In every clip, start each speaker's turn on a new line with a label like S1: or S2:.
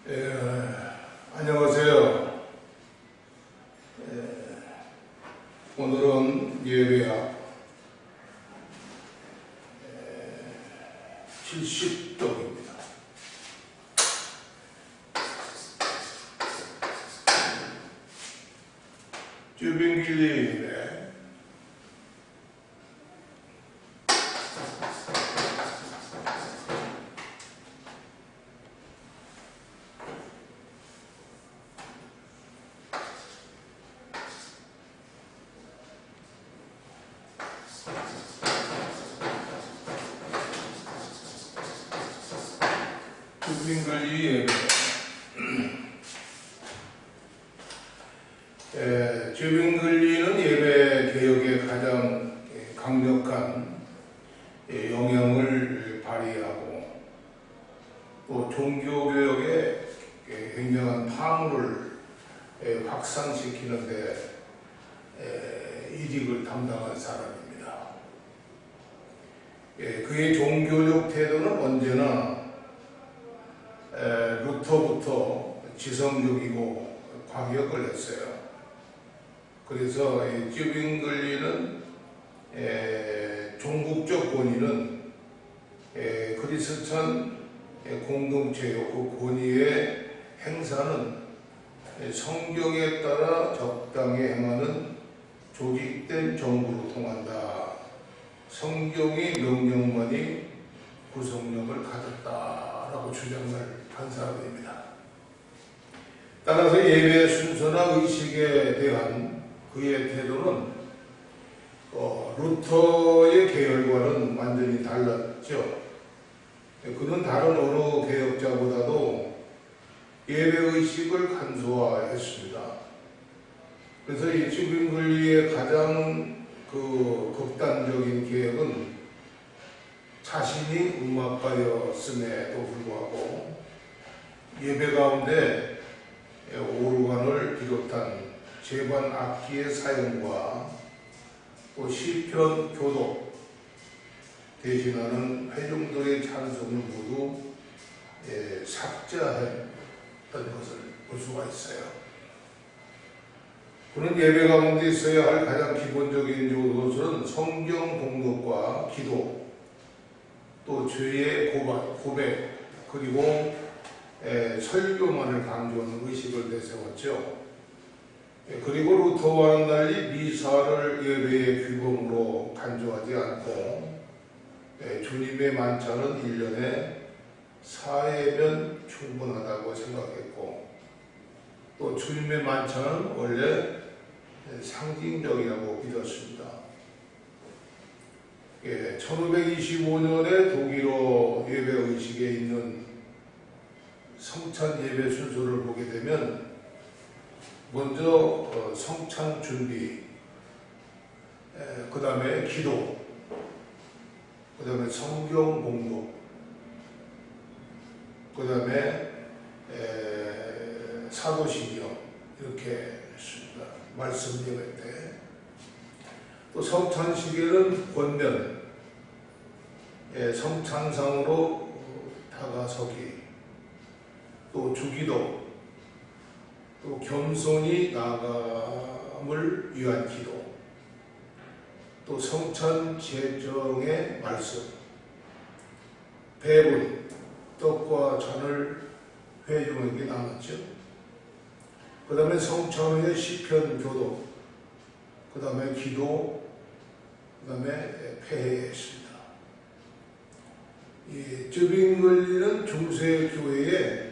S1: 예, 안녕하세요. 오늘은 예배야 70쪽입니다. 주빙길리 예배. 주빙길리 예배. 주빙길리는 예배 개혁에 가장 강력한 영향을 발휘하고 또 종교개혁에 굉장한 파문을 확산시키는 데 이직을 담당한 사람입니다. 그의 종교적 태도는 언제나 루터부터 지성적이고 과격을 했어요. 그래서 주빙길리는 종국적 권위는 크리스천 공동체요, 그 권위의 행사는 성경에 따라 적당히 행하는 조직된 정부로 통한다. 성경의 명령만이 구속력을 가졌다라고 주장을 한 사람입니다. 따라서 예배 순서나 의식에 대한 그의 태도는 루터의 계열과는 완전히 달랐죠. 그는 다른 어느 개혁자보다도 예배 의식을 간소화했습니다. 그래서 이 주빙길리의 가장 극단적인 개혁은 자신이 음악가였음에도 불구하고 예배 가운데 오르간을 비롯한 제반 악기의 사용과 또 시편 교독 대신하는 회중들의 찬송을 모두 삭제했던 것을 볼 수가 있어요. 그는 예배 가운데 있어야 할 가장 기본적인 요소는 성경 봉독과 기도, 또 죄의 고백, 그리고 설교만을 강조하는 의식을 내세웠죠. 그리고 루터와는 달리 미사를 예배의 규범으로 간주하지 않고 주님의 만찬은 1년에 4회면 충분하다고 생각했고, 또 주님의 만찬은 원래 상징적이라고 믿었습니다. 1525년에 독일어 예배 의식에 있는 성찬 예배 순서를 보게 되면 먼저 성찬 준비, 그 다음에 기도, 그 다음에 성경 봉독, 그 다음에 사도신경, 이렇게 했습니다. 말씀 예배 때. 또 성찬 시계는 권면, 성찬상으로 다가서기, 또 주기도, 또 겸손히 나아감을 위한 기도, 또 성찬 제정의 말씀, 배분, 떡과 잔을 회중에게 나눴죠. 그 다음에 성찬 후에 시편 교독, 그 다음에 기도, 그 다음에 폐회했습니다. 이 주빙길리는 중세 교회의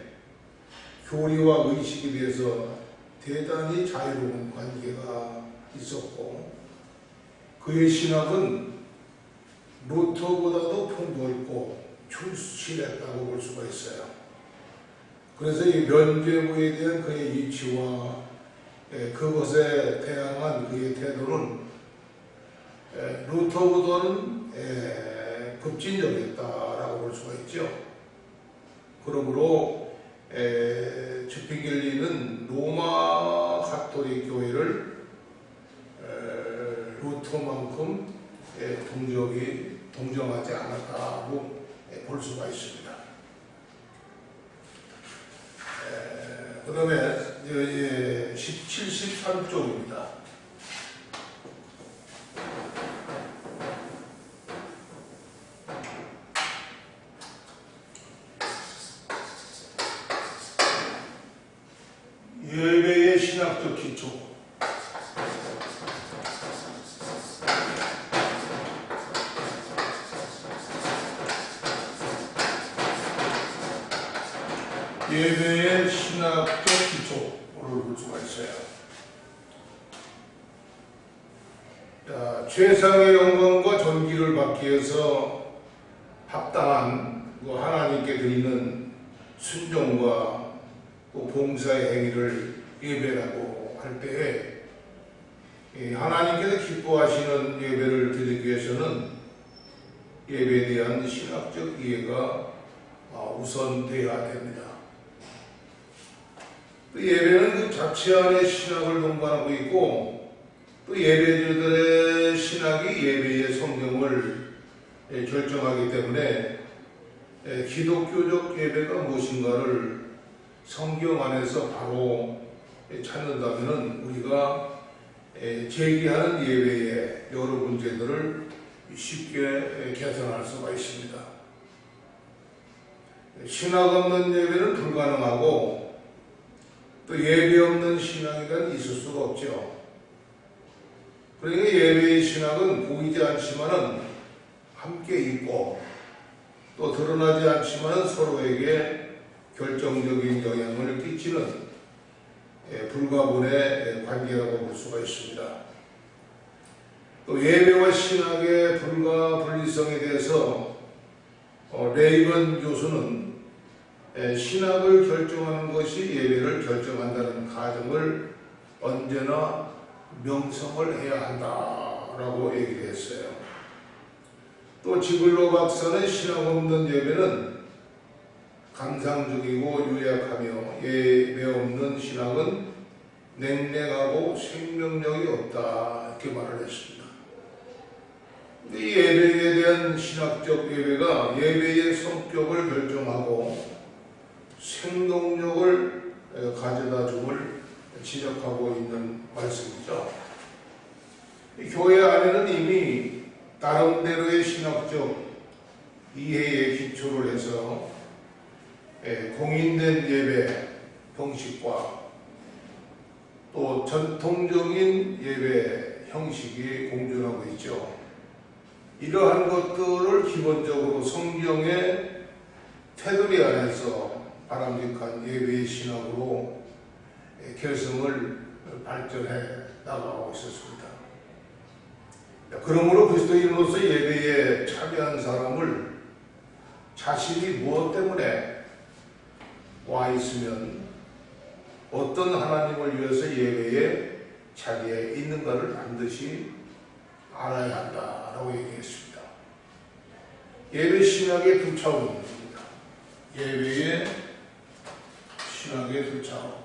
S1: 교리와 의식에 대해서 대단히 자유로운 관계가 있었고, 그의 신학은 루터보다도 풍부했고 충실했다고 볼 수가 있어요. 그래서 이 면죄부에 대한 그의 이치와 그것에 대항한 그의 태도는 루터보다는 급진적이었다라고 볼 수가 있죠. 그러므로 주빙길리는 로마 가톨릭 교회를 루터만큼 동정하지 않았다고 볼 수가 있습니다. 그다음에 73쪽입니다. 예배의 신학적 기초. 예배의 신학적 기초를 볼 수가 있어요. 자, 최상의 영광과 존귀를 받기 위해서 합당한 하나님께 드리는 순종과 또 봉사의 행위를 예배라고 할 때에 하나님께서 기뻐하시는 예배를 드리기 위해서는 예배에 대한 신학적 이해가 우선돼야 됩니다. 또 예배는 그 자체 안에 신학을 동반하고 있고 또 예배자들의 신학이 예배의 성경을 결정하기 때문에 기독교적 예배가 무엇인가를 성경 안에서 바로 찾는다면 우리가 제기하는 예배의 여러 문제들을 쉽게 개선할 수가 있습니다. 신학 없는 예배는 불가능하고 또 예배 없는 신앙이란 있을 수가 없죠. 그러니까 예배의 신학은 보이지 않지만은 함께 있고 또 드러나지 않지만은 서로에게 결정적인 영향을 끼치는 불가분의 관계라고 볼 수가 있습니다. 또 예배와 신학의 불가분리성에 대해서 레이건 교수는 신학을 결정하는 것이 예배를 결정한다는 가정을 언제나 명성을 해야 한다라고 얘기를 했어요. 또 지글로 박사는 신학 없는 예배는 감상적이고 유약하며 예배 없는 신학은 냉랭하고 생명력이 없다 이렇게 말을 했습니다. 이 예배에 대한 신학적 예배가 예배의 성격을 결정하고 생동력을 가져다 줌을 지적하고 있는 말씀이죠. 교회 안에는 이미 나름대로의 신학적 이해의 기초를 해서 공인된 예배 형식과 또 전통적인 예배 형식이 공존하고 있죠. 이러한 것들을 기본적으로 성경의 테두리 안에서 바람직한 예배의 신학으로 결성을 발전해 나가고 있었습니다. 그러므로 그리스도인으로서 예배에 참여한 사람을 자신이 무엇 때문에 와 있으면 어떤 하나님을 위해서 예배에 자리에 있는가를 반드시 알아야 한다라고 얘기했습니다. 예배 신학의 두 차원입니다. 예배의 신학의 두 차원.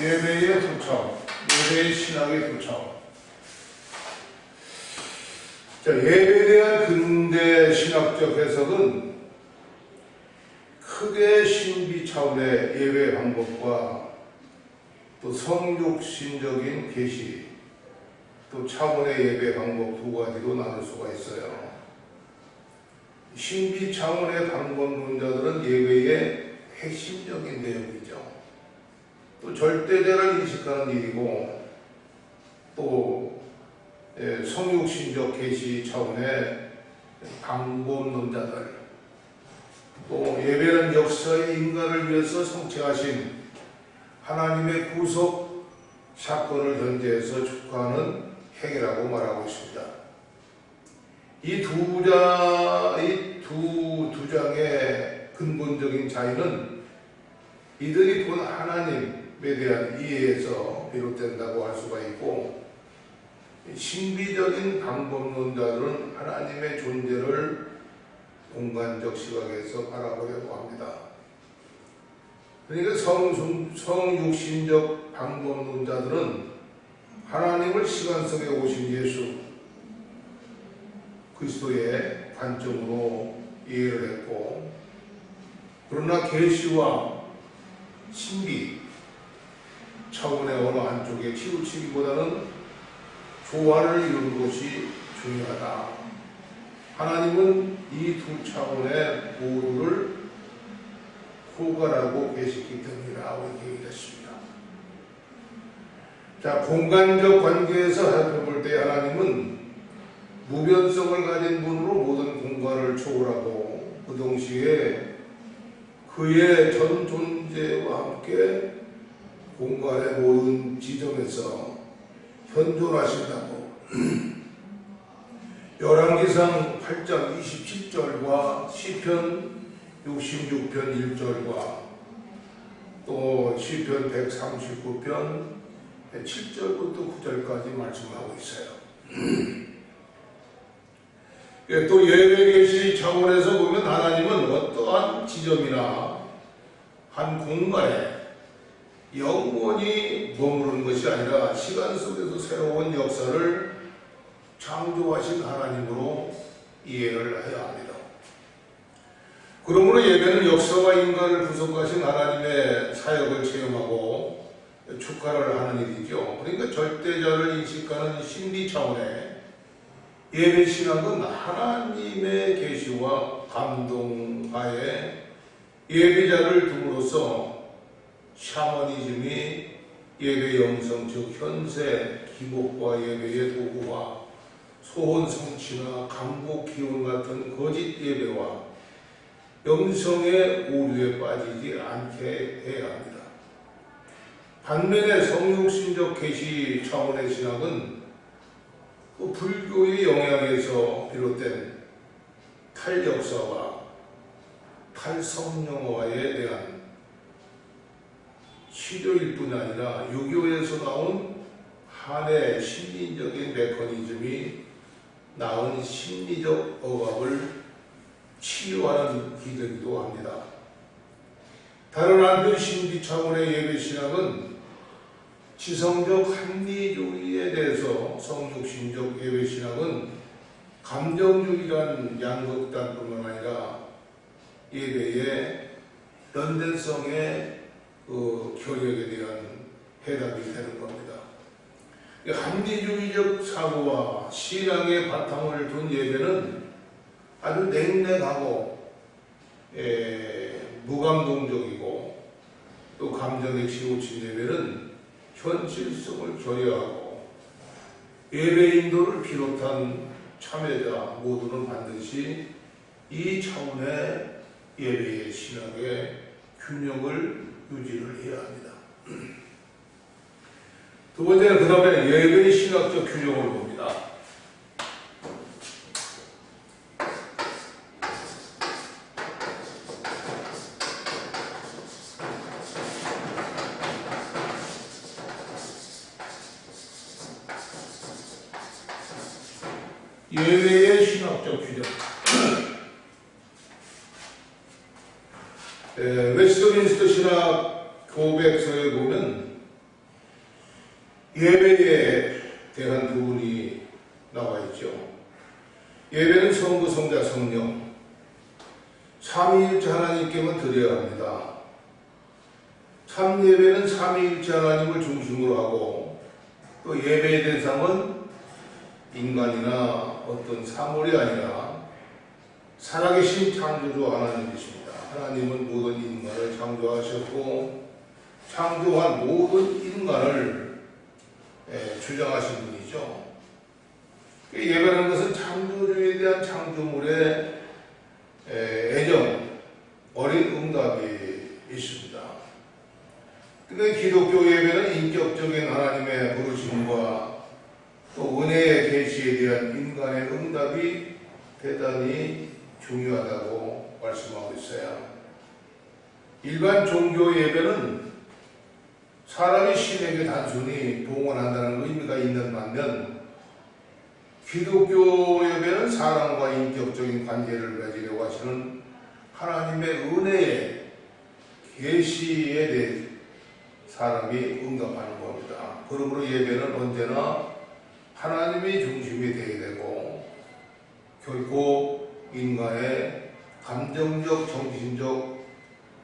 S1: 예배의 두 차원, 예배의 신학의 두 차원. 자, 예배에 대한 근대 신학적 해석은 크게 신비 차원의 예배 방법과 또 성육신적인 계시, 또 차원의 예배 방법 두 가지로 나눌 수가 있어요. 신비 차원의 방법론자들은 예배의 핵심적인 내용이죠. 또 절대자를 인식하는 일이고 또 성육신적 계시 차원의 방법론자들, 또 예배는 역사의 인간을 위해서 성취하신 하나님의 구속 사건을 현재해서 축하하는 행위라고 말하고 있습니다. 이 두 장의 근본적인 차이는 이들이 본 하나님에 대한 이해에서 비롯된다고 할 수가 있고, 신비적인 방법론자들은 하나님의 존재를 공간적 시각에서 바라보려고 합니다. 그러니까 성육신적 방법론자들은 하나님을 시간 속에 오신 예수 그리스도의 관점으로 이해를 했고, 그러나 계시와 신비 차원의 어느 한쪽에 치우치기보다는 조화를 이루는 것이 중요하다. 하나님은 이 두 차원의 모두를 포괄하고 계시기 때문이라고 얘기했습니다. 자, 공간적 관계에서 살펴볼 때 하나님은 무변성을 가진 분으로 모든 공간을 초월하고 그 동시에 그의 전 존재와 함께 공간의 모든 지점에서 현존하신다고 열왕기상 8장 27절과 시편 66편 1절과 또 시편 139편 7절부터 9절까지 말씀하고 있어요. 또 예배 계시 차원에서 보면 하나님은 어떠한 지점이나 한 공간에 영원히 머무르는 것이 아니라 시간 속에서 새로운 역사를 창조하신 하나님으로 이해를 해야 합니다. 그러므로 예배는 역사와 인간을 구속하신 하나님의 사역을 체험하고 축하를 하는 일이죠. 그러니까 절대자를 인식하는 신비 차원의 예배 신학은 하나님의 계시와 감동하에 예배자를 둠으로써 샤머니즘이 예배 영성, 즉 현세, 기복과 예배의 도구와 소원 성취나 강복 기원 같은 거짓 예배와 영성의 오류에 빠지지 않게 해야 합니다. 반면에 성육신적 계시 차원의 신학은 그 불교의 영향에서 비롯된 탈역사와 탈성령화에 대한 치료일 뿐 아니라 유교에서 나온 한의 심리적인 메커니즘이 낳은 심리적 억압을 치유하는 기도이기도 합니다. 다른 한편 신비 차원의 예배 신학은 지성적 합리주의에 대해서 성육신적 예배 신학은 감정주의란 양극단뿐만 아니라 예배의 연대성의 결역에 대한 해답이 되는 겁니다. 합리주의적 사고와 신앙의 바탕을 둔 예배는 아주 냉랭하고 무감동적이고 또 감정에 치우친 예배는 현실성을 결여하고 예배 인도를 비롯한 참여자 모두는 반드시 이 차원의 예배의 신학의 균형을 유지를 해야 합니다. 두 번째는 그 다음에 예배의 신학적 균형을 봅니다. 예배의 신학적 규정. 웨스트민스터 신학 고백서에 보면 예배에 대한 부분이 나와 있죠. 예배는 성부, 성자, 성령 삼위일체 하나님께만 드려야 합니다. 참 예배는 삼위일체 하나님을 중심으로 하고 또 예배의 대상은 인간이나 어떤 사물이 아니라 살아계신 창조주 하나님이십니다. 하나님은 모든 인간을 창조하셨고 창조한 모든 인간을 주장하신 분이죠. 예배라는 것은 창조주에 대한 창조물의 애정, 어린 응답이 있습니다. 근데 기독교 예배는 인격적인 하나님의 부르심과 또 은혜의 계시에 대한 인간의 응답이 대단히 중요하다고 말씀하고 있어요. 일반 종교 예배는 사람이 신에게 단순히 봉헌한다는 의미가 있는 반면 기독교 예배는 사람과 인격적인 관계를 맺으려고 하시는 하나님의 은혜의 계시에 대해 사람이 응답하는 겁니다. 그러므로 예배는 언제나 하나님이 중심이 되어야 되고 결코 인간의 감정적, 정신적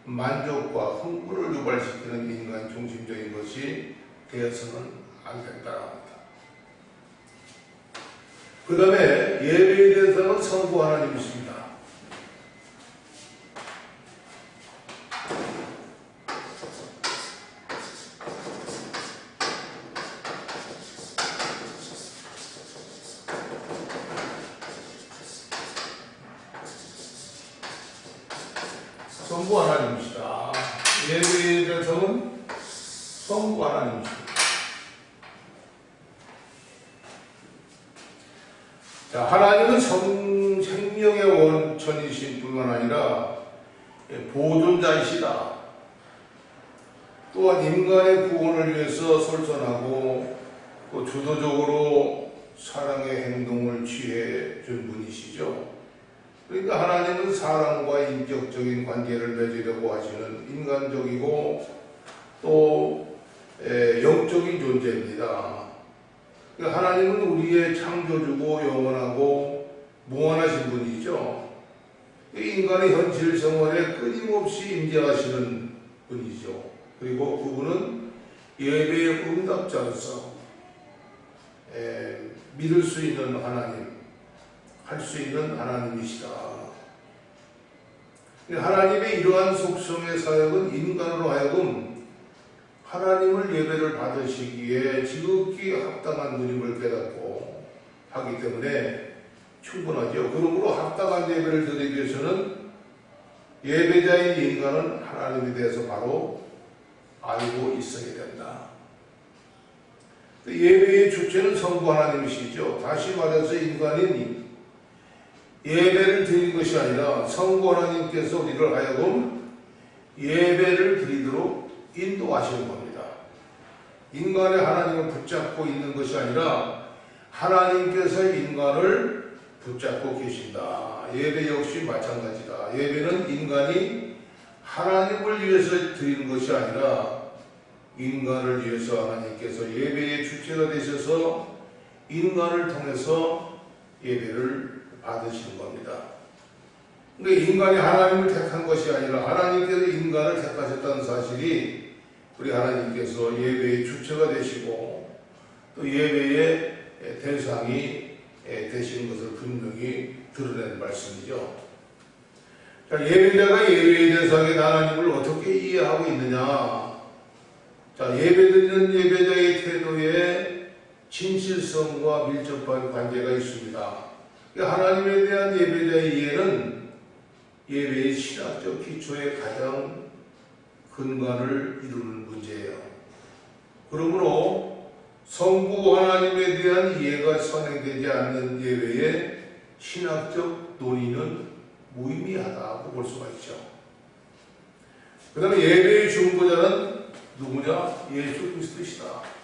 S1: 만족과 흥분을 유발시키는 인간 중심적인 것이 되어서는 안 된다는 겁니다. 그 다음에 예배에 대해서는 성부 하나님이십니다. 성부 하나님이시다. 예배에 대해서는 성부 하나님이십니다. 자, 하나님은 생명의 원천이신 뿐만 아니라 보존자이시다. 또한 인간의 구원을 위해서 설선하고 또 주도적으로 사랑의 행동을 취해 준 분이시죠. 그러니까 하나님은 사람과 인격적인 관계를 맺으려고 하시는 인간적이고 또 영적인 존재입니다. 그러니까 하나님은 우리의 창조주고 영원하고 무한하신 분이죠. 인간의 현실 생활에 끊임없이 임재하시는 분이죠. 그리고 그분은 예배의 응답자로서 믿을 수 있는 하나님, 할 수 있는 하나님이시다. 하나님의 이러한 속성의 사역은 인간으로 하여금 하나님을 예배를 받으시기에 지극히 합당한 분임을 깨닫고 하기 때문에 충분하죠. 그러므로 합당한 예배를 드리기 위해서는 예배자인 인간은 하나님에 대해서 바로 알고 있어야 된다. 예배의 주체는 성부 하나님이시죠. 다시 말해서 인간인 예배를 드리는 것이 아니라 성부 하나님께서 우리를 하여금 예배를 드리도록 인도하시는 겁니다. 인간의 하나님을 붙잡고 있는 것이 아니라 하나님께서 인간을 붙잡고 계신다. 예배 역시 마찬가지다. 예배는 인간이 하나님을 위해서 드리는 것이 아니라 인간을 위해서 하나님께서 예배의 주체가 되셔서 인간을 통해서 예배를 받으시는 겁니다. 그러니까 인간이 하나님을 택한 것이 아니라 하나님께서 인간을 택하셨다는 사실이 우리 하나님께서 예배의 주체가 되시고 또 예배의 대상이 되시는 것을 분명히 드러낸 말씀이죠. 자, 예배자가 예배의 대상인 하나님을 어떻게 이해하고 있느냐? 자, 예배드리는 예배자의 태도에 진실성과 밀접한 관계가 있습니다. 하나님에 대한 예배자의 이해는 예배의 신학적 기초의 가장 근간을 이루는 문제예요. 그러므로 성부 하나님에 대한 이해가 선행되지 않는 예배의 신학적 논의는 무의미하다고 볼 수가 있죠. 그 다음에 예배의 중보자는 누구냐? 예수 그리스도시다.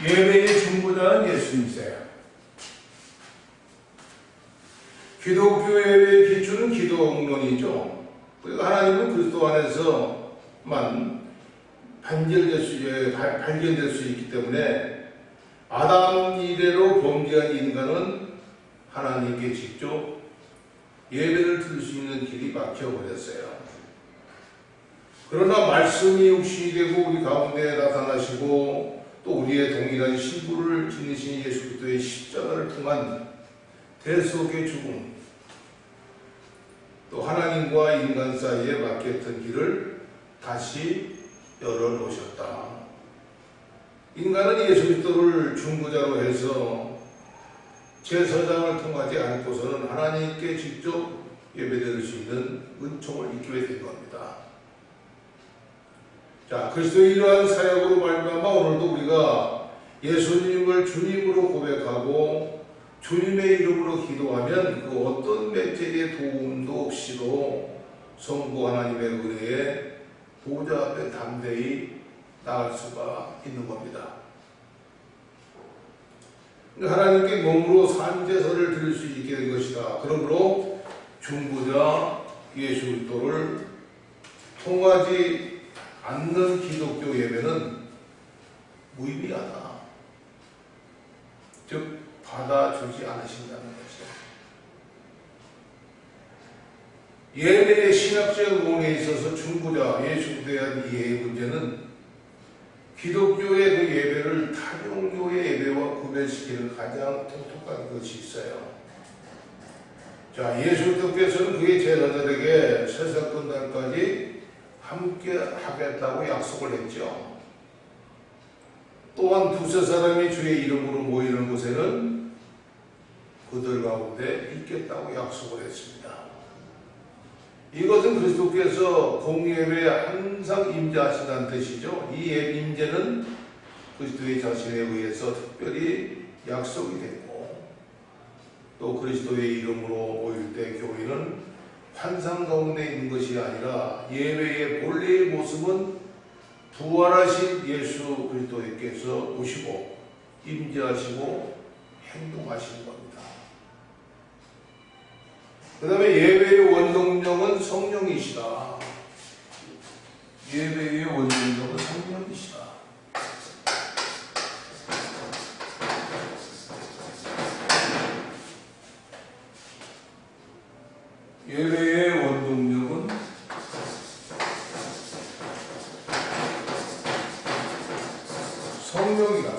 S1: 예배의 중보자는 예수님이세요. 기독교 예배의 기초는 기도응론이죠. 그러니까 하나님은 그리스도 안에서만 발견될 수 있기 때문에 아담 이래로 범죄한 인간은 하나님께 직접 예배를 드릴 수 있는 길이 막혀버렸어요. 그러나 말씀이 육신이 되고 우리 가운데 나타나시고 또 우리의 동일한 신부를 지니신 예수 그리스도의 십자가를 통한 대속의 죽음, 또 하나님과 인간 사이에 막혔던 길을 다시 열어놓으셨다. 인간은 예수 그리스도를 중보자로 해서 제사장을 통하지 않고서는 하나님께 직접 예배드릴 수 있는 은총을 입게 된 겁니다. 자, 그리스도의 이러한 사역으로 말미암아 오늘도 우리가 예수님을 주님으로 고백하고 주님의 이름으로 기도하면 그 어떤 매체의 도움도 없이도 성부 하나님의 은혜에 보좌 앞에 담대히 나갈 수가 있는 겁니다. 하나님께 몸으로 산제사를 드릴 수 있게 된 것이다. 그러므로 중보자 예수 그리스도를 통하지 않는 기독교 예배는 무의미하다. 즉 받아주지 않으신다는 것이죠. 예배의 신학적 의문에 있어서 중보자 예수에 대한 이해의 문제는 기독교의 그 예배를 타 종교의 예배와 구별시키는 가장 독특한 것이 있어요. 자, 예수 그리스도께서는 그의 제자들에게 세상 끝날까지 함께 하겠다고 약속을 했죠. 또한 두세 사람이 주의 이름으로 모이는 곳에는 그들 가운데 있겠다고 약속을 했습니다. 이것은 그리스도께서 공예배에 항상 임재하신다는 뜻이죠. 이 임재는 그리스도의 자신에 의해서 특별히 약속이 됐고, 또 그리스도의 이름으로 모일 때 교회는 환상 가운데 있는 것이 아니라 예배의 본래의 모습은 부활하신 예수 그리스도께서 오시고 임재하시고 행동하시는 겁니다. 그 다음에 예배의 원동력은 성령이시다. 예배의 원동력은 성령이시다. 예배의 원동력은 성령이다.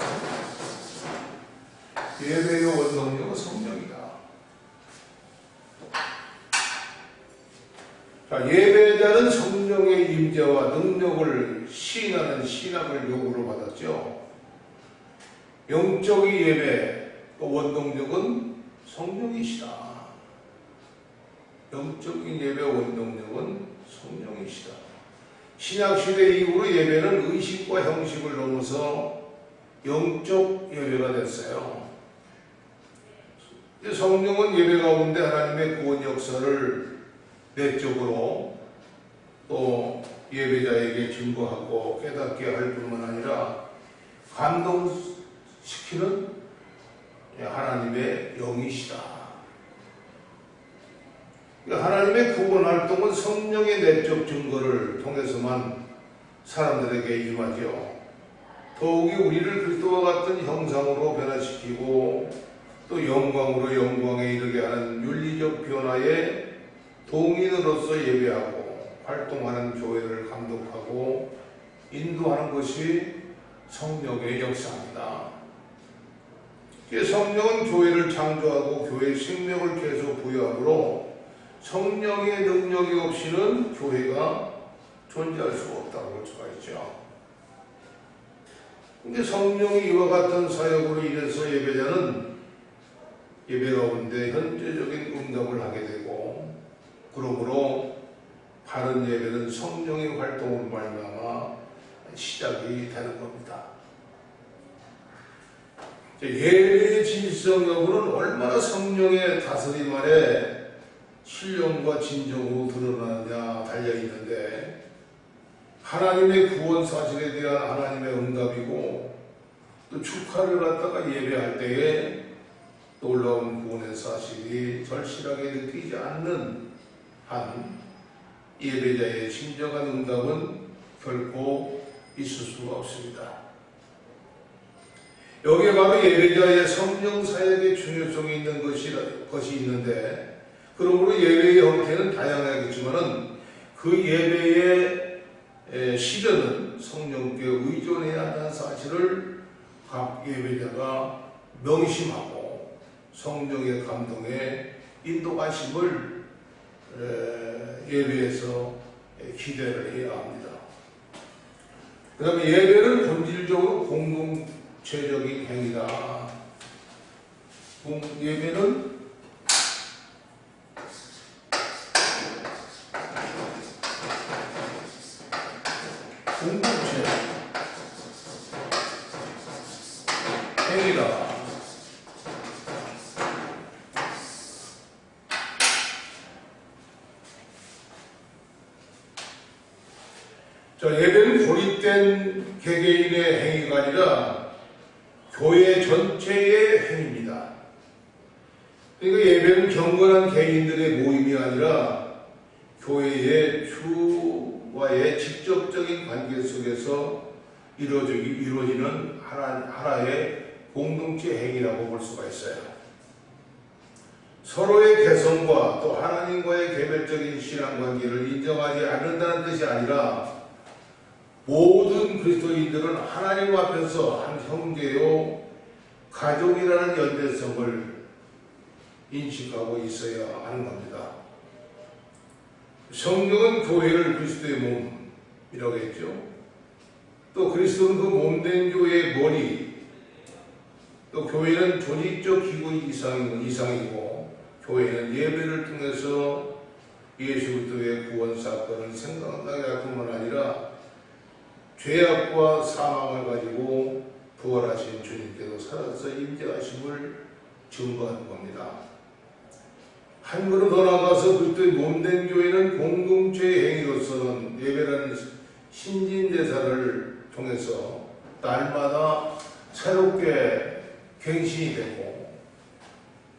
S1: 예배의 원동력은 성령이다. 자, 예배자는 성령의 임재와 능력을 시인하는 신학을 요구로 받았죠. 영적인 예배, 원동력은 성령이시다. 영적인 예배 원동력은 성령이시다. 신약시대 이후로 예배는 의식과 형식을 넘어서 영적 예배가 됐어요. 성령은 예배 가운데 하나님의 구원 역사를 내적으로 또 예배자에게 증거하고 깨닫게 할 뿐만 아니라 감동시키는 하나님의 영이시다. 하나님의 구원 활동은 성령의 내적 증거를 통해서만 사람들에게 임하죠. 더욱이 우리를 그리스도와 같은 형상으로 변화시키고 또 영광으로 영광에 이르게 하는 윤리적 변화의 동인으로서 예배하고 활동하는 교회를 감독하고 인도하는 것이 성령의 역사입니다. 성령은 교회를 창조하고 교회의 생명을 계속 부여하므로 성령의 능력이 없이는 교회가 존재할 수가 없다고 볼 수가 있죠. 근데 성령이 이와 같은 사역으로 인해서 예배자는 예배 가운데 현재적인 응답을 하게 되고, 그러므로 바른 예배는 성령의 활동으로 말미암아 시작이 되는 겁니다. 예배의 진실성 여부는 얼마나 성령의 다스림 아래 신령과 진정으로 드러나느냐 달려있는데, 하나님의 구원 사실에 대한 하나님의 응답이고 또 축하를 갖다가 예배할 때에 놀라운 구원의 사실이 절실하게 느끼지 않는 한 예배자의 진정한 응답은 결코 있을 수가 없습니다. 여기에 바로 예배자의 성령 사역의 중요성이 있는 것이 있는데, 그러므로 예배의 형태는 다양하겠지만은 그 예배의 실현은 성령께 의존해야 한다는 사실을 각 예배자가 명심하고 성령의 감동에 인도하심을 예배에서 기대를 해야 합니다. 그 다음에 예배는 본질적으로 공동체적인 행위다. 예배는 공동체. 자, 예배는 고립된 개개인의 행위가 아니라 교회 전체의 행위입니다. 그러니까 예배는 경건한 개인들의 모임이 아니라 교회의 주와의 직접적인 관계 속에서 이루어지는 하나의 공동체 행위라고 볼 수가 있어요. 서로의 개성과 또 하나님과의 개별적인 신앙관계를 인정하지 않는다는 뜻이 아니라 모든 그리스도인들은 하나님 앞에서 한 형제요 가족이라는 연대성을 인식하고 있어야 하는 겁니다. 성경은 교회를 그리스도의 몸이라고 했죠. 또 그리스도는 그 몸된 교회의 머리, 또 교회는 조직적 기구 이상이고 교회는 예배를 통해서 예수 그리스도의 구원 사건을 생각나게 할 뿐만 아니라 죄악과 사망을 가지고 부활하신 주님께서 살아서 임재하심을 증거하는 겁니다. 한 걸음 더 나아가서 그리스도의 몸된 교회는 공동체의 행위로서는 예배라는 신진대사를 통해서 날마다 새롭게 갱신이 되고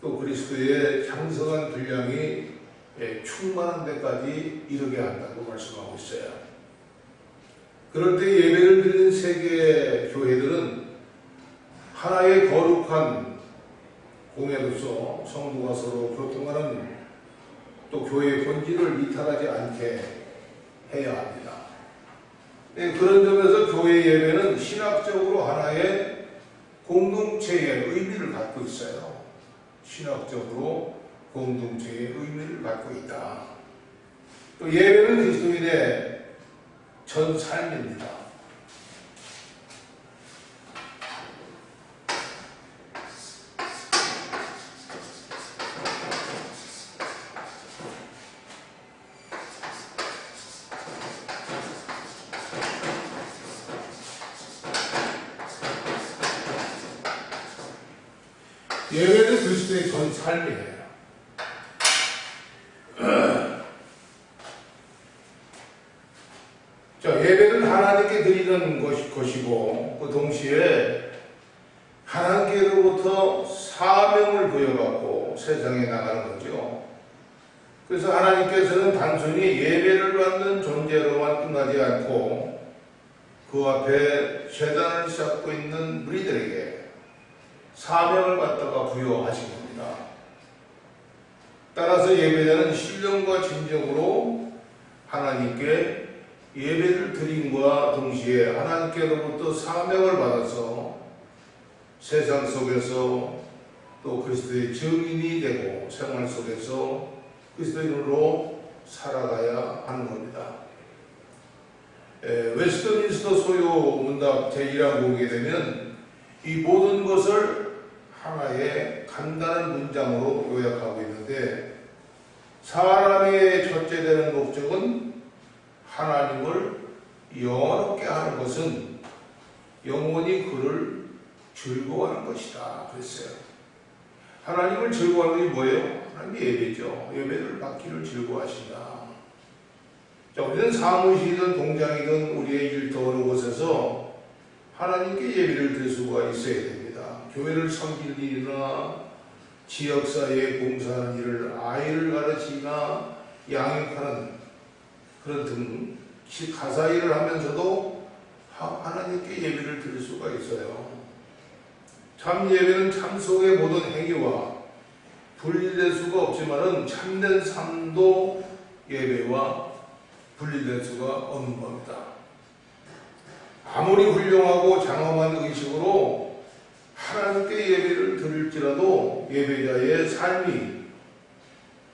S1: 또 그리스도의 장성한 분량이 충만한 데까지 이르게 한다고 말씀하고 있어요. 그럴 때 예배를 드리는 세계 교회들은 하나의 거룩한 공예로서 성도가 서로 교통하는 또 교회의 본질을 이탈하지 않게 해야 합니다. 그런 점에서 교회 예배는 신학적으로 하나의 공동체의 의미를 갖고 있어요. 신학적으로 공동체의 의미를 갖고 있다. 또 예배는 그리스도인의 전 삶입니다. 예배는 그리스도의 전 삶이에요. 자, 예배는 하나님께 드리는 것이고 그 동시에 하나님께로부터 사명을 부여받고 세상에 나가는 거죠. 그래서 하나님께서는 단순히 예배를 받는 존재로만 끝나지 않고 그 앞에 제단을 쌓고 있는 무리들에게 사명을 갖다가 부여하신 겁니다. 따라서 예배자는 신령과 진정으로 하나님께 예배를 드림과 동시에 하나님께로부터 사명을 받아서 세상 속에서 또 그리스도의 증인이 되고 생활 속에서 그리스도인으로 살아가야 하는 겁니다. 웨스트민스터 소요 문답 제1항 보게 되면 이 모든 것을 하나의 간단한 문장으로 요약하고 있는데 사람의 첫째 되는 목적은 하나님을 영원롭게 하는 것은 영원히 그를 즐거워하는 것이다 그랬어요. 하나님을 즐거워하는 게 뭐예요? 하나님의 예배죠. 예배를 받기를 즐거워하신다. 자, 우리는 사무실이든 공장이든 우리의 일터 어느 곳에서 하나님께 예배를 드릴 수가 있어야 됩니다. 교회를 섬길 일이나 지역사회에 봉사하는 일을 아이를 가르치나 양육하는 그런 등 가사 일을 하면서도 하나님께 예배를 드릴 수가 있어요. 참 예배는 참속의 모든 행위와 분리될 수가 없지만은 참된 삶도 예배와 분리될 수가 없는 겁니다. 아무리 훌륭하고 장엄한 의식으로 하나님께 예배를 드릴지라도 예배자의 삶이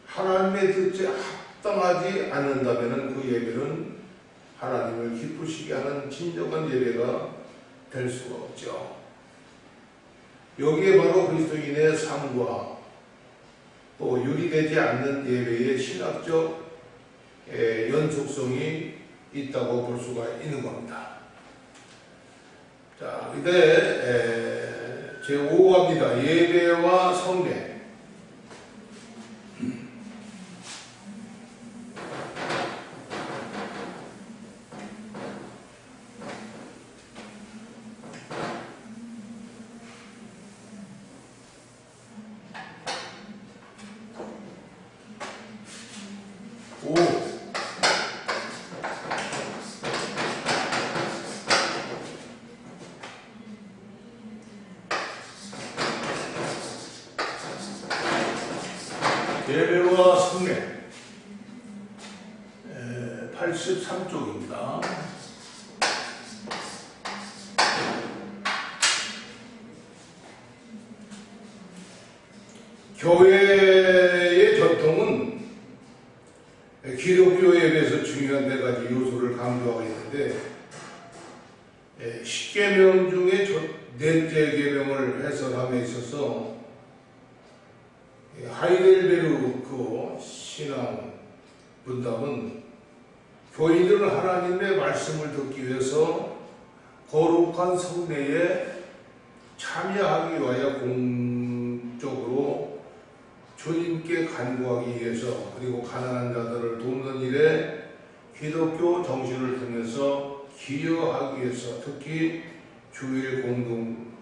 S1: 하나님의 뜻에 합당하지 않는다면 그 예배는 하나님을 기쁘시게 하는 진정한 예배가 될 수가 없죠. 여기에 바로 그리스도인의 삶과 또 유리되지 않는 예배의 신학적 연속성이 있다고 볼 수가 있는 겁니다. 자, 이제 제5호입니다. 예배와 성례. 예배와 성례 83쪽입니다. 교회의 전통은 기독교 예배에서 중요한 4가지 요소를 강조하고 있는데, 10계명 중에 넷째 계명을 해설함에 있어서 하이델베르크 신앙 문답은 교인들은 하나님의 말씀을 듣기 위해서 거룩한 성례에 참여하기 위하여 공적으로 주님께 간구하기 위해서, 그리고 가난한 자들을 돕는 일에 기독교 정신을 통해서 기여하기 위해서 특히 주일 공동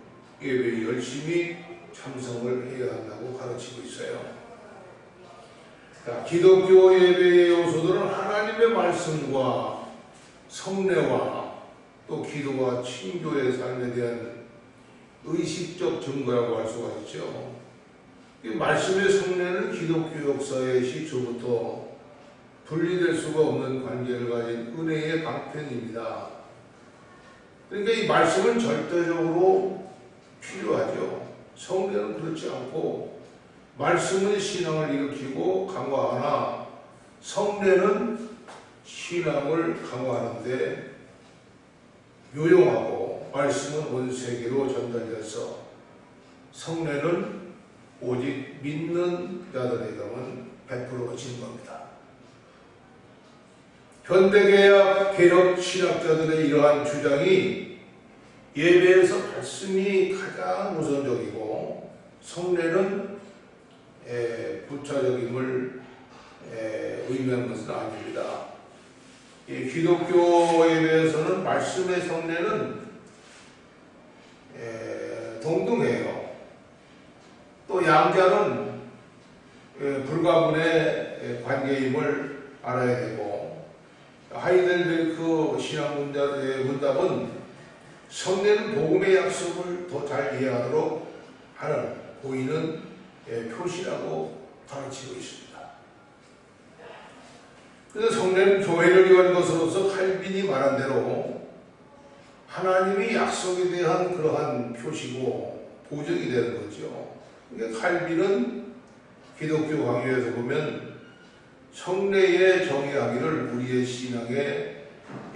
S1: 예배에 열심히 참석을 해야 한다고 가르치고 있어요. 기독교 예배의 요소들은 하나님의 말씀과 성례와 또 기도와 친교의 삶에 대한 의식적 증거라고 할 수가 있죠. 이 말씀의 성례는 기독교 역사의 시초부터 분리될 수가 없는 관계를 가진 은혜의 강편입니다. 그러니까 이 말씀은 절대적으로 필요하죠. 성례는 그렇지 않고, 말씀은 신앙을 일으키고 강화하나 성례는 신앙을 강화하는데 요용하고, 말씀은 온 세계로 전달돼서 성례는 오직 믿는 자들에게만 베풀어진 겁니다. 현대개혁 개혁 신학자들의 이러한 주장이 예배에서 말씀이 가장 우선적이고 성례는 부차적임을 의미하는 것은 아닙니다. 기독교 예배에서는 말씀의 성례는 동등해요. 또 양자는 불가분의 관계임을 알아야 되고, 하이델베르크 신앙 문답은 성례는 복음의 약속을 더 잘 이해하도록 하는 보이는 표시라고 가르치고 있습니다. 그래서 성례는 교회를 위한 것으로서 칼빈이 말한 대로 하나님이 약속에 대한 그러한 표시고 보증이 되는 거죠. 그러니까 칼빈은 기독교 강요에서 보면 성례의 정의하기를 우리의 신앙의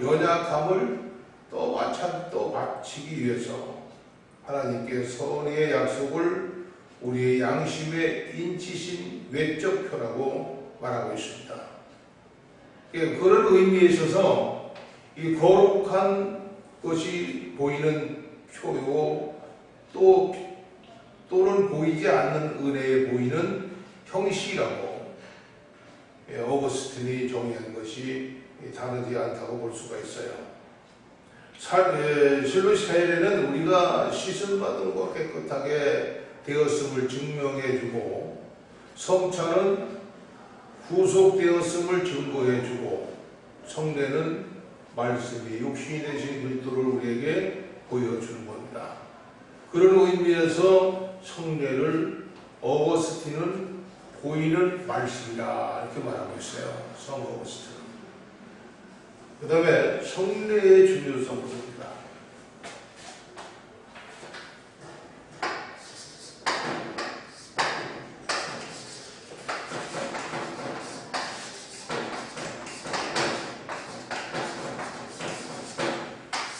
S1: 연약함을 또 바치기 위해서 하나님께 선의의 약속을 우리의 양심에 인치신 외적 표라고 말하고 있습니다. 그런 의미에 있어서 이 거룩한 것이 보이는 표요, 또는 보이지 않는 은혜에 보이는 형식이라고 어거스틴이 정의한 것이 다르지 않다고 볼 수가 있어요. 실로 세례는 우리가 씻음받은 것 깨끗하게 되었음을 증명해주고, 성찬은 구속되었음을 증거해주고, 성례는 말씀이 육신이 되신 그리스도를 우리에게 보여주는 겁니다. 그런 의미에서 성례를 어거스틴은 보이는 말씀이다 이렇게 말하고 있어요. 성 어거스틴은. 그 다음에 성례의 중요성입니다.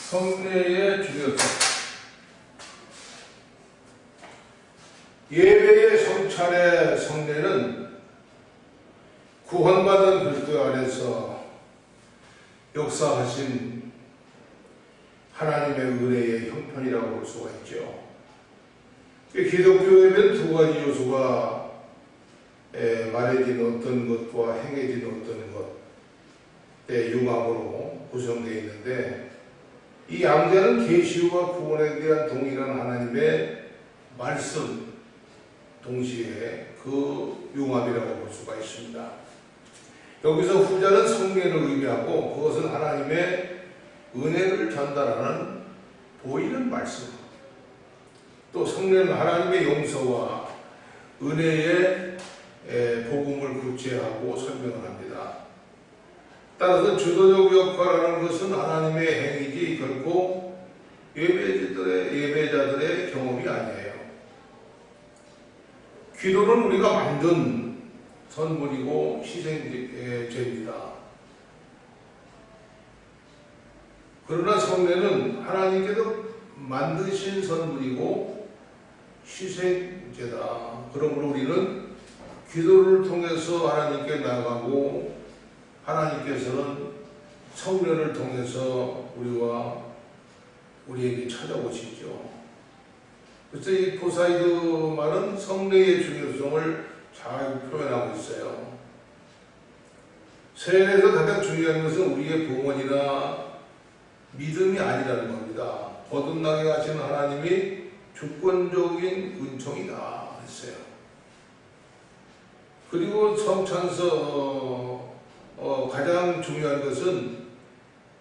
S1: 성례의 중요성. 예배의 성찬의 성례는 구원받은 그리스도 안에서 역사하신 하나님의 은혜의 형편이라고 볼 수가 있죠. 기독교에는 2가지 요소가 말해진 어떤 것과 행해진 어떤 것의 융합으로 구성되어 있는데, 이 양자는 계시와 구원에 대한 동일한 하나님의 말씀 동시에 그 융합이라고 볼 수가 있습니다. 여기서 후자는 성례를 의미하고, 그것은 하나님의 은혜를 전달하는 보이는 말씀, 또 성례는 하나님의 용서와 은혜의 복음을 구체하고 설명을 합니다. 따라서 주도적 역할하는 것은 하나님의 행위지 결코 예배자들의 경험이 아니에요. 기도는 우리가 만든 선물이고 희생제입니다. 그러나 성례는 하나님께서 만드신 선물이고 희생제다. 그러므로 우리는 기도를 통해서 하나님께 나가고 하나님께서는 성례를 통해서 우리에게 찾아오시죠. 그래서 이 포사이드 말은 성례의 중요성을 잘 표현하고 있어요. 세례에서 가장 중요한 것은 우리의 봉헌이나 믿음이 아니라는 겁니다. 거듭나게 하시는 하나님이 주권적인 은총이다 했어요. 그리고 성찬서 가장 중요한 것은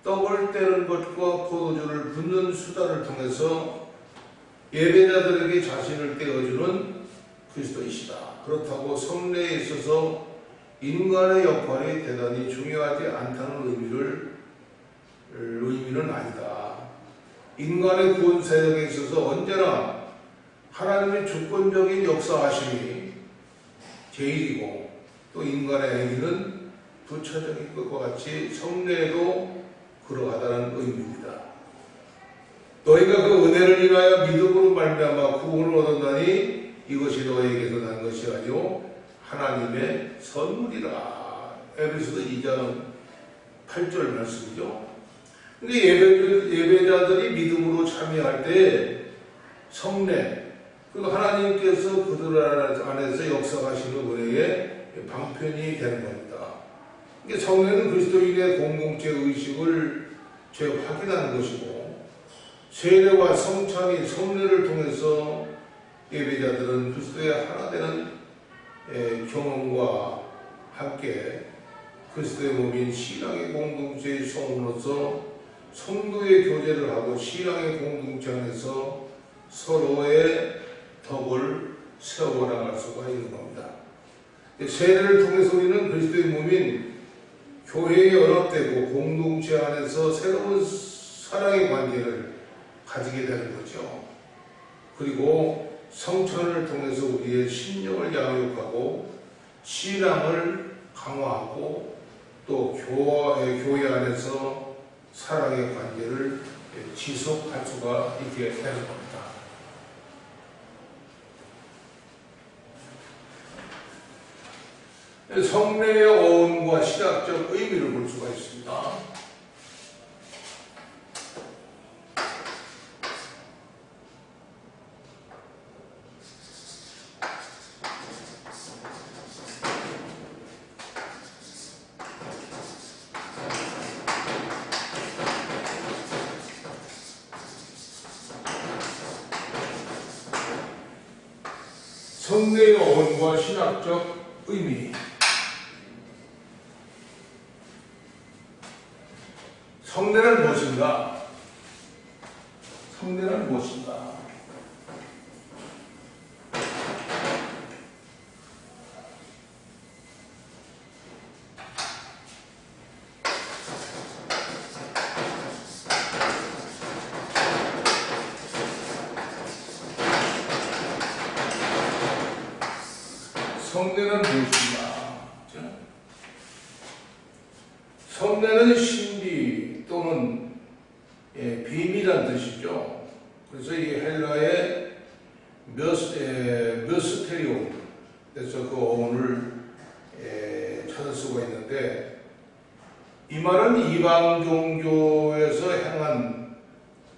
S1: 떡을 떼는 것과 포도주를 붓는 수단을 통해서 예배자들에게 자신을 떼어주는 그리스도이시다. 그렇다고 성례에 있어서 인간의 역할이 대단히 중요하지 않다는 의미는 아니다. 인간의 구원 사역에 있어서 언제나 하나님의 주권적인 역사하심이 제일이고 또 인간의 행위는 부차적인 것과 같이 성례에도 그러하다는 의미입니다. 너희가 그 은혜를 인하여 믿음으로 말미암아 구원을 얻었나니 이것이 너희에게서 난 것이 아니요 하나님의 선물이라. 에베소서 2장 8절 말씀이죠. 근데 예배자들이 믿음으로 참여할 때 성례, 그리고 하나님께서 그들 안에서 역사하시는 은혜의 방편이 되는 겁니다. 성례는 그리스도인의 공동체 의식을 재확인하는 것이고, 세례와 성찬이 성례를 통해서 예배자들은 그리스도의 하나 되는 경험과 함께 그리스도의 몸인 신앙의 공동체의 성으로서 성도의 교제를 하고 신앙의 공동체 안에서 서로의 덕을 세워나갈 수가 있는 겁니다. 세례를 통해서 우리는 그리스도의 몸인 교회에 연합되고 공동체 안에서 새로운 사랑의 관계를 가지게 되는 거죠. 그리고 성찬을 통해서 우리의 신령을 양육하고 신앙을 강화하고 또 교회 안에서 사랑의 관계를 지속할 수가 있게 되는 겁니다. 성례의 어원과 신학적 의미를 볼 수가 있습니다. 성례의 어원과 신학적 의미. 성례는 무엇인가? 성례는 무엇인가? 성례는 무엇인가? 성례는 신비 또는 비밀이라는 뜻이죠. 그래서 이 헬라의 묘스테리온, 그래서 그 어원을 찾을 수가 있는데, 이 말은 이방 종교에서 행한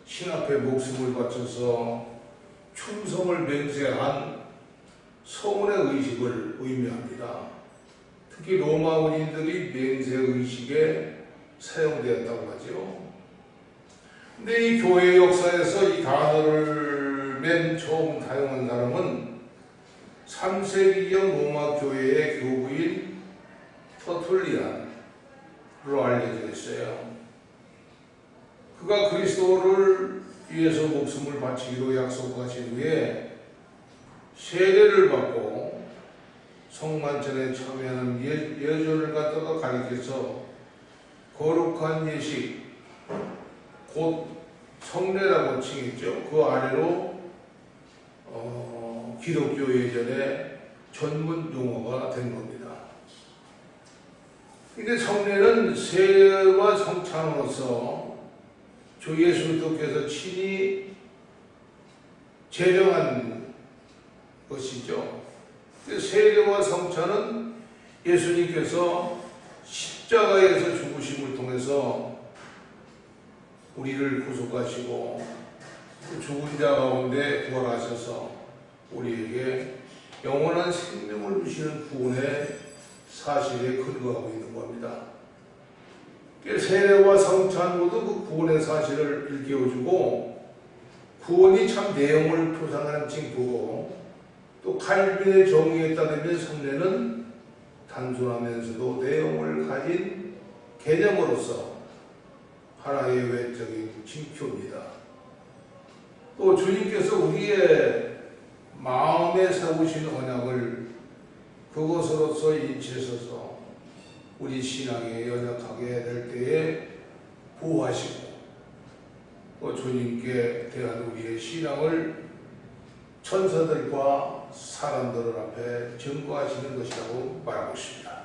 S1: 신앞에 목숨을 바쳐서 충성을 맹세한 서문의 의식을 의미합니다. 특히 로마군인들이 맹세 의식에 사용되었다고 하죠. 근데 이 교회 역사에서 이 단어를 맨 처음 사용한 사람은 3세기경 로마 교회의 교부인 터툴리안으로 알려져 있어요. 그가 그리스도를 위해서 목숨을 바치기로 약속하신 후에 세례를 받고 성만찬에 참여하는 예절을 갖다가 가리켜서 거룩한 예식, 곧 성례라고 칭했죠. 그 아래로 기독교 예전의 전문 용어가 된 겁니다. 근데 성례는 세례와 성찬으로서 주 예수 그리스도께서 친히 제정한 것이죠. 세례와 성찬은 예수님께서 십자가에서 죽으심을 통해서 우리를 구속하시고 죽은 자 가운데 부활하셔서 우리에게 영원한 생명을 주시는 구원의 사실에 근거하고 있는 겁니다. 세례와 성찬 모두 그 구원의 사실을 일깨워주고 구원이 참 내용을 표상하는 징표고, 또 칼빈의 정의에 따르면 성례는 단순하면서도 내용을 가진 개념으로서 하나의 외적인 징표입니다. 또 주님께서 우리의 마음에 세우신 언약을 그것으로서 인치해서 우리 신앙에 연약하게 될 때에 보호하시고, 또 주님께 대한 우리의 신앙을 천사들과 사람들 앞에 증거하시는 것이라고 말하고 있습니다.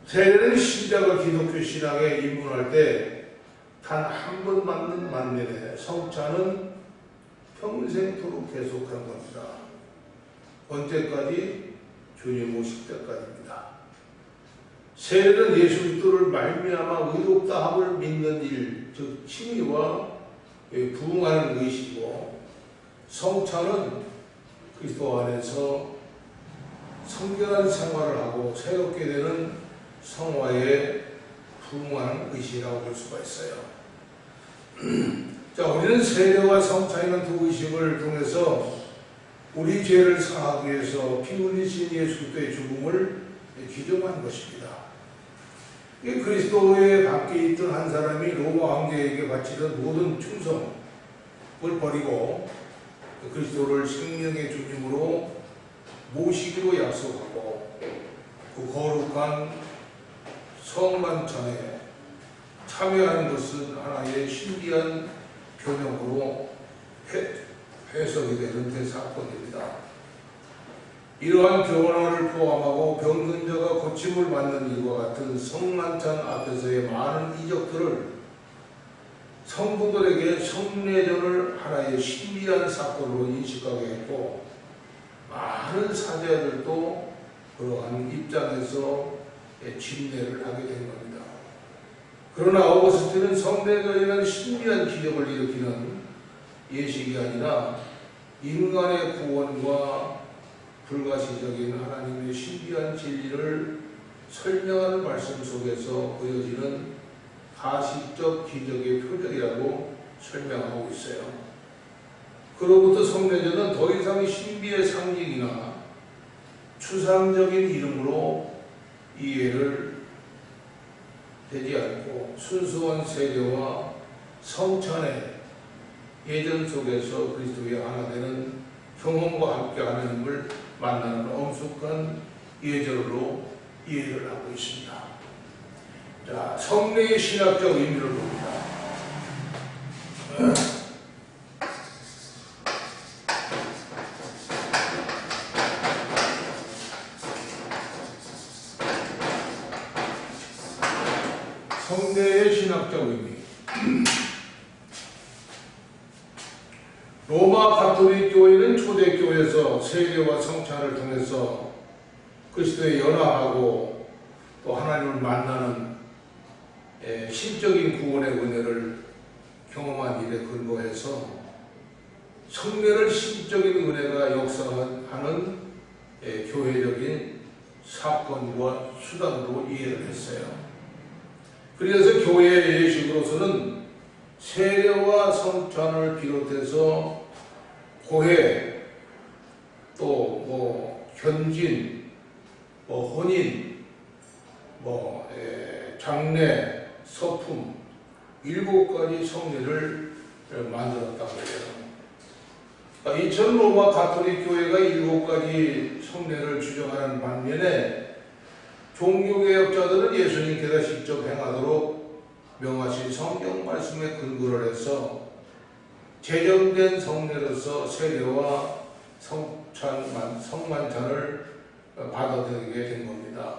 S1: 세례는 신자가 기독교 신앙에 입문할 때 단 한 번 맞는 만년에, 성찬은 평생토록 계속하는 겁니다. 언제까지? 주님 오실 때까지입니다. 세례는 예수 그리스도를 말미암아 의롭다함을 믿는 일, 즉 칭의와 부응하는 것이고, 성찬은 그리스도 안에서 성결한 생활을 하고 새롭게 되는 성화에 부응하는 의식이라고 볼 수가 있어요. 자, 우리는 세례와 성찬이라는 두 의식을 통해서 우리 죄를 사하기 위해서 피 흘리신 예수 그리스도의 죽음을 기념한 것입니다. 그리스도의 밖에 있던 한 사람이 로마 황제에게 바치던 모든 충성을 버리고 그리스도를 생명의 주님으로 모시기로 약속하고 그 거룩한 성만찬에 참여하는 것은 하나의 신비한 교명으로 해석이 되는 대사건입니다. 이러한 교훈을 포함하고 병든 자가 고침을 받는 일과 같은 성만찬 앞에서의 많은 이적들을 성도들에게 성례전을 하나의 신비한 사건으로 인식하게 했고, 많은 사제들도 그러한 입장에서 침례를 하게 된 겁니다. 그러나 어거스틴은 성례전이라는 신비한 기적을 일으키는 예식이 아니라 인간의 구원과 불가시적인 하나님의 신비한 진리를 설명하는 말씀 속에서 보여지는 가시적 기적의 표적이라고 설명하고 있어요. 그로부터 성례전은 더 이상 신비의 상징이나 추상적인 이름으로 이해를 되지 않고 순수한 세례와 성찬의 예전 속에서 그리스도의 하나 되는 경험과 함께 하나님을 만나는 엄숙한 예절로 이해를 하고 있습니다. 자, 성례의 신학적 의미를 봅니다. 성례의 신학적 의미. 로마 가톨릭 교회는 초대교회에서 세례와 성찬을 통해서 그리스도에 연합하고 또 하나님을 만나는 신적인 구원의 은혜를 경험한 일에 근거해서 성례를 신적인 은혜가 역사하는 교회적인 사건과 수단으로 이해를 했어요. 그래서 교회의 예식으로서는 세례와 성찬을 비롯해서 고해, 또 현진, 혼인, 장례, 서품 7가지 성례를 만들었다고 해요. 이천 로마 가톨릭 교회가 7가지 성례를 주장하는 반면에 종교개혁자들은 예수님께서 직접 행하도록 명하신 성경 말씀에 근거를 해서 제정된 성례로서 세례와 성만찬을 받아들이게 된 겁니다.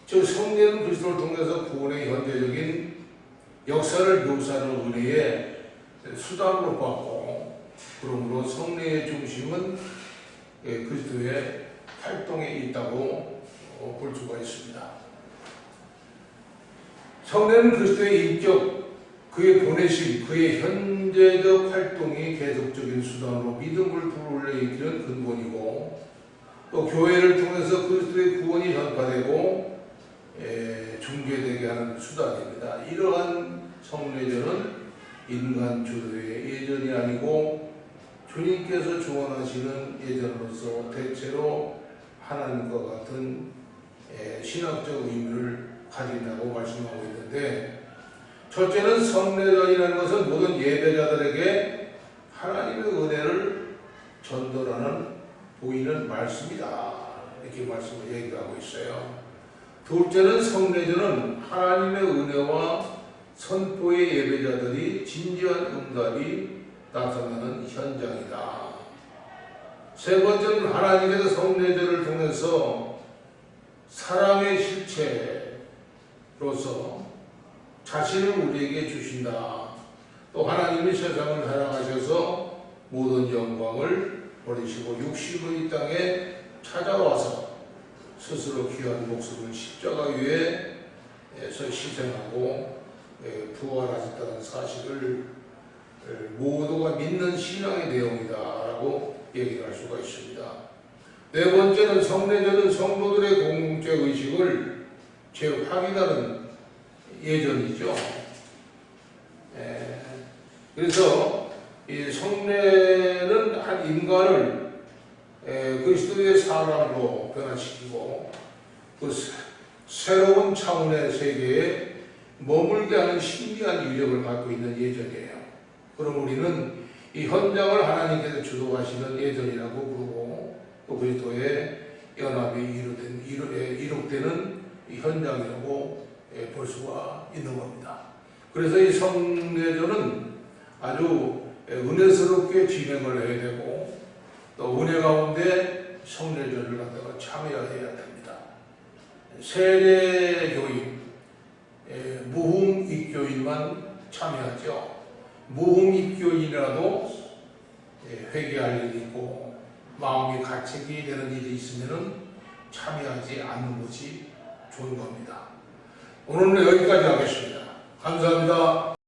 S1: 즉 성례는 그리스도를 통해서 구원의 현재적인 역사를 묘사하는 은혜의 수단으로 봤고, 그러므로 성례의 중심은 그리스도의 활동에 있다고 볼 수가 있습니다. 성례는 그리스도의 인격, 그의 보내심, 그의 현재적 활동이 계속적인 수단으로 믿음을 불러일으키는 근본이고, 또 교회를 통해서 그리스도의 구원이 전파되고 중개되게 하는 수단입니다. 이러한 성례전은 인간 주도의 예전이 아니고 주님께서 주원하시는 예전으로서 대체로 하나님과 같은 신학적 의미를 가진다고 말씀하고 있는데, 첫째는 성례전이라는 것은 모든 예배자들에게 하나님의 은혜를 전달하는 보이는 말씀이다, 이렇게 말씀을 얘기하고 있어요. 둘째는 성례전은 하나님의 은혜와 선포의 예배자들이 진지한 응답이 나타나는 현장이다. 세 번째는 하나님께서 성례전을 통해서 사랑의 실체로서 자신을 우리에게 주신다. 또 하나님이 세상을 사랑하셔서 모든 영광을 버리시고 육신으로 이 땅에 찾아와서 스스로 귀한 목숨을 십자가 위에서 희생하고 부활하셨다는 사실을 모두가 믿는 신앙의 내용이다라고 얘기할 수가 있습니다. 네 번째는 성례전은 성도들의 공동체 의식을 재확인하는 예전이죠. 그래서 이 성례는 한 인간을 그리스도의 사람으로 변화시키고 그 새로운 차원의 세계에 머물게 하는 신비한 위력을 갖고 있는 예전이에요. 그럼 우리는 이 현장을 하나님께서 주도하시는 예전이라고 부르고, 또 그리스도의 연합이 이룩되는 이 현장이라고 볼 수가 있는 겁니다. 그래서 이 성례전은 아주 은혜스럽게 진행을 해야 되고, 또 은혜 가운데 성례전을 갖다가 참여해야 됩니다. 세례교인, 무흠입교인만 참여하죠. 무흠입교인이라도 회개할 일이 있고 마음이 가책이 되는 일이 있으면 참여하지 않는 것이 좋은 겁니다. 오늘은 여기까지 하겠습니다. 감사합니다.